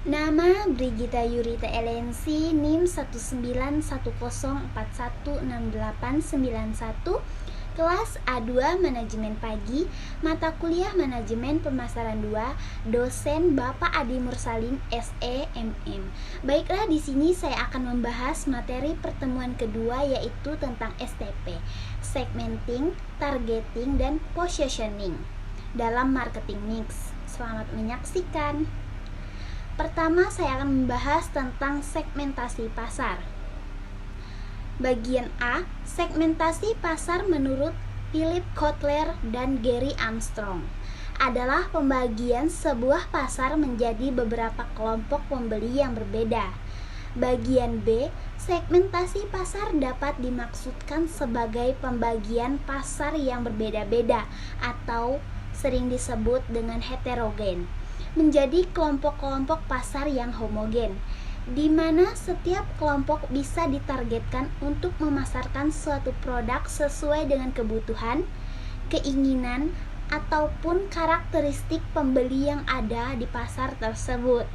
Nama Brigita Yurita Elensi, NIM 19104146891, kelas A2 Manajemen Pagi, mata kuliah Manajemen Pemasaran 2, dosen Bapak Adi Mursalin, SE, MM. Baiklah, di sini saya akan membahas materi pertemuan kedua, yaitu tentang STP, segmenting, targeting, dan positioning dalam marketing mix. Selamat menyaksikan. Pertama, saya akan membahas tentang segmentasi pasar. Bagian A, segmentasi pasar menurut Philip Kotler dan Gary Armstrong adalah pembagian sebuah pasar menjadi beberapa kelompok pembeli yang berbeda. Bagian B, segmentasi pasar dapat dimaksudkan sebagai pembagian pasar yang berbeda-beda atau sering disebut dengan heterogen menjadi kelompok-kelompok pasar yang homogen, di mana setiap kelompok bisa ditargetkan untuk memasarkan suatu produk sesuai dengan kebutuhan, keinginan, ataupun karakteristik pembeli yang ada di pasar tersebut.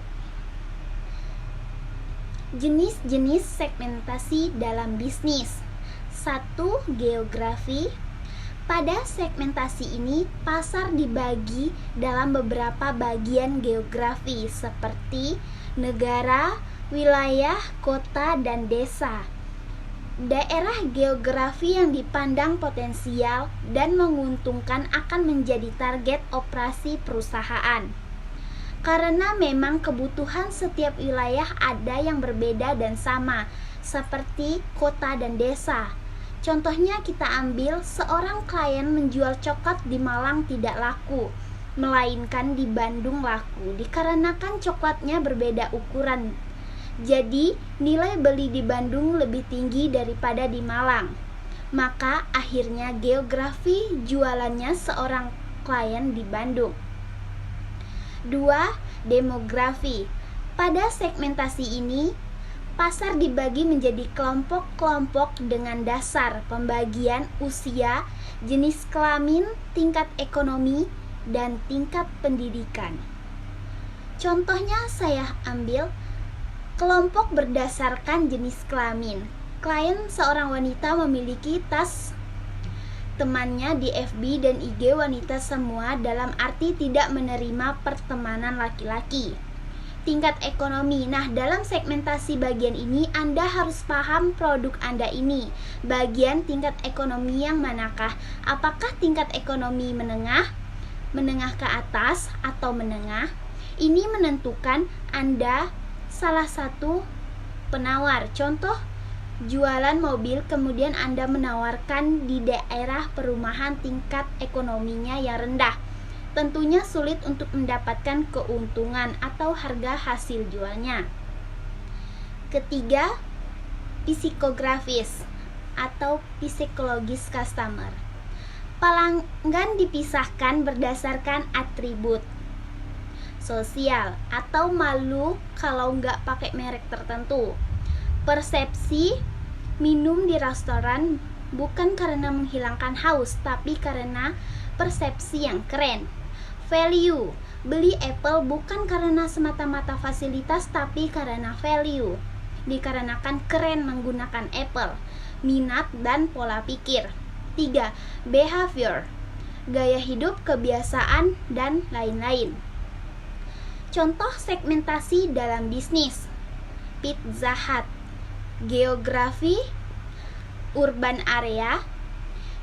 Jenis-jenis segmentasi dalam bisnis. 1. Geografi. Pada segmentasi ini, pasar dibagi dalam beberapa bagian geografi seperti negara, wilayah, kota, dan desa. Daerah geografi yang dipandang potensial dan menguntungkan akan menjadi target operasi perusahaan. Karena memang kebutuhan setiap wilayah ada yang berbeda dan sama, seperti kota dan desa. Contohnya kita ambil seorang klien menjual coklat di Malang tidak laku, melainkan di Bandung laku dikarenakan coklatnya berbeda ukuran. Jadi nilai beli di Bandung lebih tinggi daripada di Malang. Maka akhirnya geografi jualannya seorang klien di Bandung. 2. Demografi. Pada segmentasi ini, pasar dibagi menjadi kelompok-kelompok dengan dasar pembagian usia, jenis kelamin, tingkat ekonomi, dan tingkat pendidikan. Contohnya saya ambil kelompok berdasarkan jenis kelamin. Klien seorang wanita memiliki tas temannya di FB dan IG wanita semua, dalam arti tidak menerima pertemanan laki-laki. Tingkat ekonomi. Nah, dalam segmentasi bagian ini Anda harus paham produk Anda ini. Bagian tingkat ekonomi yang manakah? Apakah tingkat ekonomi menengah, menengah ke atas, atau menengah? Ini menentukan Anda salah satu penawar. Contoh, jualan mobil, kemudian Anda menawarkan di daerah perumahan tingkat ekonominya yang rendah. Tentunya sulit untuk mendapatkan keuntungan atau harga hasil jualnya. Ketiga, psikografis atau psikologis customer. Pelanggan dipisahkan berdasarkan atribut sosial atau malu kalau nggak pakai merek tertentu. Persepsi, minum di restoran bukan karena menghilangkan haus, tapi karena persepsi yang keren. Value, beli Apple bukan karena semata-mata fasilitas, tapi karena value, dikarenakan keren menggunakan Apple. Minat dan pola pikir. 3. Behavior, gaya hidup, kebiasaan, dan lain-lain. Contoh segmentasi dalam bisnis. Pizza Hut. Geografi, urban area.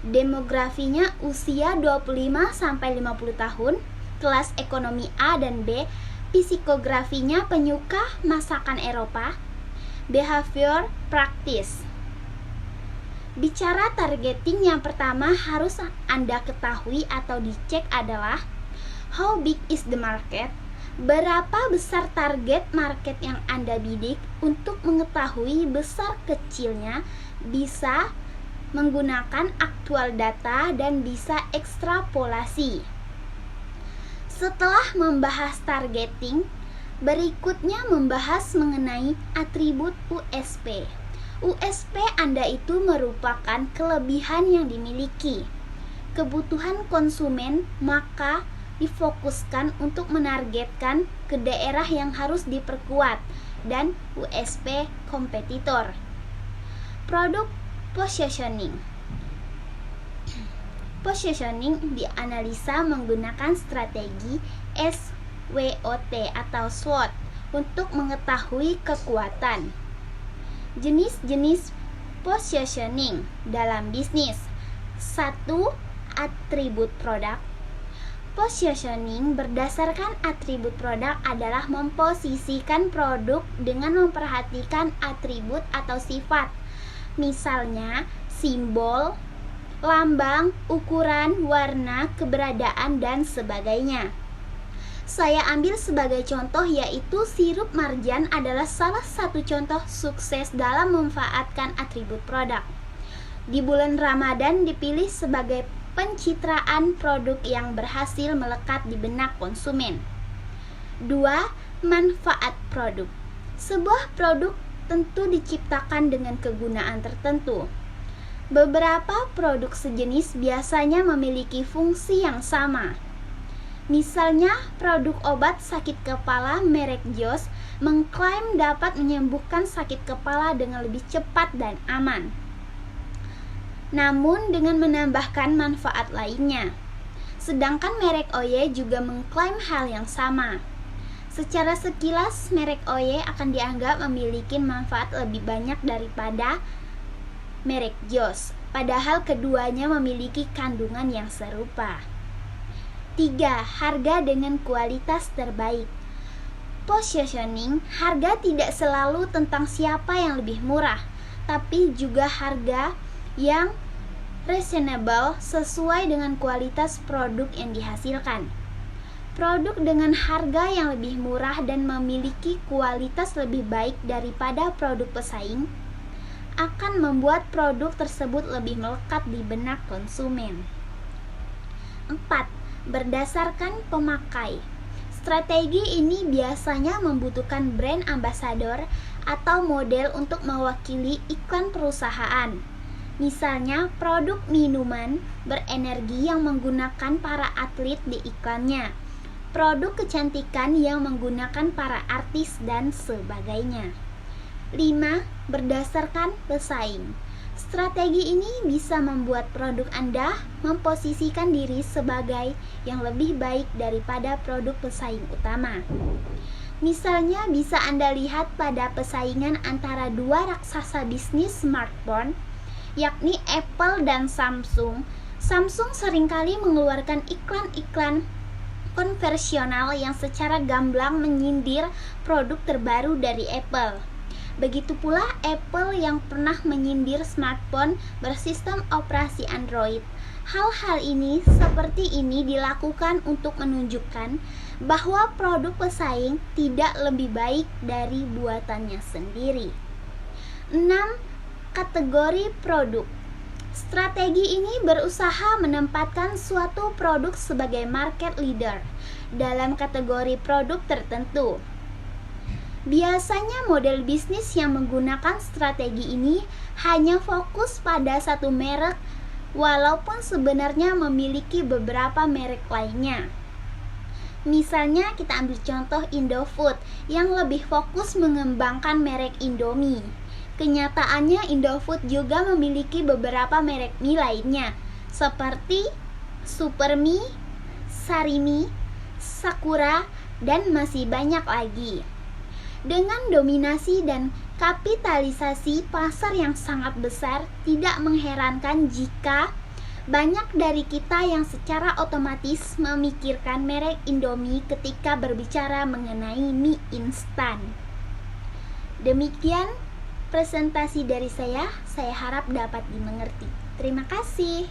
Demografinya usia 25-50 tahun. Kelas ekonomi A dan B. Psikografinya penyuka masakan Eropa. Behavior practice. Bicara targeting, yang pertama harus Anda ketahui atau dicek adalah how big is the market? Berapa besar target market yang Anda bidik? Untuk mengetahui besar kecilnya bisa menggunakan aktual data dan bisa ekstrapolasi. Setelah membahas targeting, berikutnya membahas mengenai atribut USP. USP Anda itu merupakan kelebihan yang dimiliki, kebutuhan konsumen, maka difokuskan untuk menargetkan ke daerah yang harus diperkuat dan USP kompetitor. Produk positioning. Positioning dianalisa menggunakan strategi SWOT atau SWOT untuk mengetahui kekuatan. Jenis-jenis positioning dalam bisnis. 1. Atribut produk. Positioning berdasarkan atribut produk adalah memposisikan produk dengan memperhatikan atribut atau sifat. Misalnya, simbol, lambang, ukuran, warna, keberadaan, dan sebagainya. Saya ambil sebagai contoh yaitu sirup marjan adalah salah satu contoh sukses dalam memanfaatkan atribut produk. Di bulan Ramadan dipilih sebagai pencitraan produk yang berhasil melekat di benak konsumen. 2. Manfaat produk. Sebuah produk tentu diciptakan dengan kegunaan tertentu. Beberapa produk sejenis biasanya memiliki fungsi yang sama. Misalnya, produk obat sakit kepala merek Jos mengklaim dapat menyembuhkan sakit kepala dengan lebih cepat dan aman, namun dengan menambahkan manfaat lainnya. Sedangkan merek Oye juga mengklaim hal yang sama. Secara sekilas, merek Oye akan dianggap memiliki manfaat lebih banyak daripada merek Jos, padahal keduanya memiliki kandungan yang serupa. 3. Harga dengan kualitas terbaik. Positioning, harga tidak selalu tentang siapa yang lebih murah, tapi juga harga yang reasonable sesuai dengan kualitas produk yang dihasilkan. Produk dengan harga yang lebih murah dan memiliki kualitas lebih baik daripada produk pesaing akan membuat produk tersebut lebih melekat di benak konsumen. 4. Berdasarkan pemakai. Strategi ini biasanya membutuhkan brand ambassador atau model untuk mewakili iklan perusahaan. Misalnya, produk minuman berenergi yang menggunakan para atlet di iklannya, produk kecantikan yang menggunakan para artis, dan sebagainya. 5. Berdasarkan pesaing. Strategi ini bisa membuat produk Anda memposisikan diri sebagai yang lebih baik daripada produk pesaing utama. Misalnya, bisa Anda lihat pada persaingan antara dua raksasa bisnis smartphone, yakni Apple dan Samsung. Samsung seringkali mengeluarkan iklan-iklan konvensional yang secara gamblang menyindir produk terbaru dari Apple. Begitu pula Apple yang pernah menyindir smartphone bersistem operasi Android. Hal-hal ini seperti ini dilakukan untuk menunjukkan bahwa produk pesaing tidak lebih baik dari buatannya sendiri. 6. Kategori produk. Strategi ini berusaha menempatkan suatu produk sebagai market leader dalam kategori produk tertentu. Biasanya model bisnis yang menggunakan strategi ini hanya fokus pada satu merek, walaupun sebenarnya memiliki beberapa merek lainnya. Misalnya kita ambil contoh Indofood yang lebih fokus mengembangkan merek Indomie. Kenyataannya Indofood juga memiliki beberapa merek mie lainnya seperti Supermie, Sarimi, Sakura, dan masih banyak lagi. Dengan dominasi dan kapitalisasi pasar yang sangat besar, tidak mengherankan jika banyak dari kita yang secara otomatis memikirkan merek Indomie ketika berbicara mengenai mie instan. Demikian presentasi dari saya harap dapat dimengerti. Terima kasih.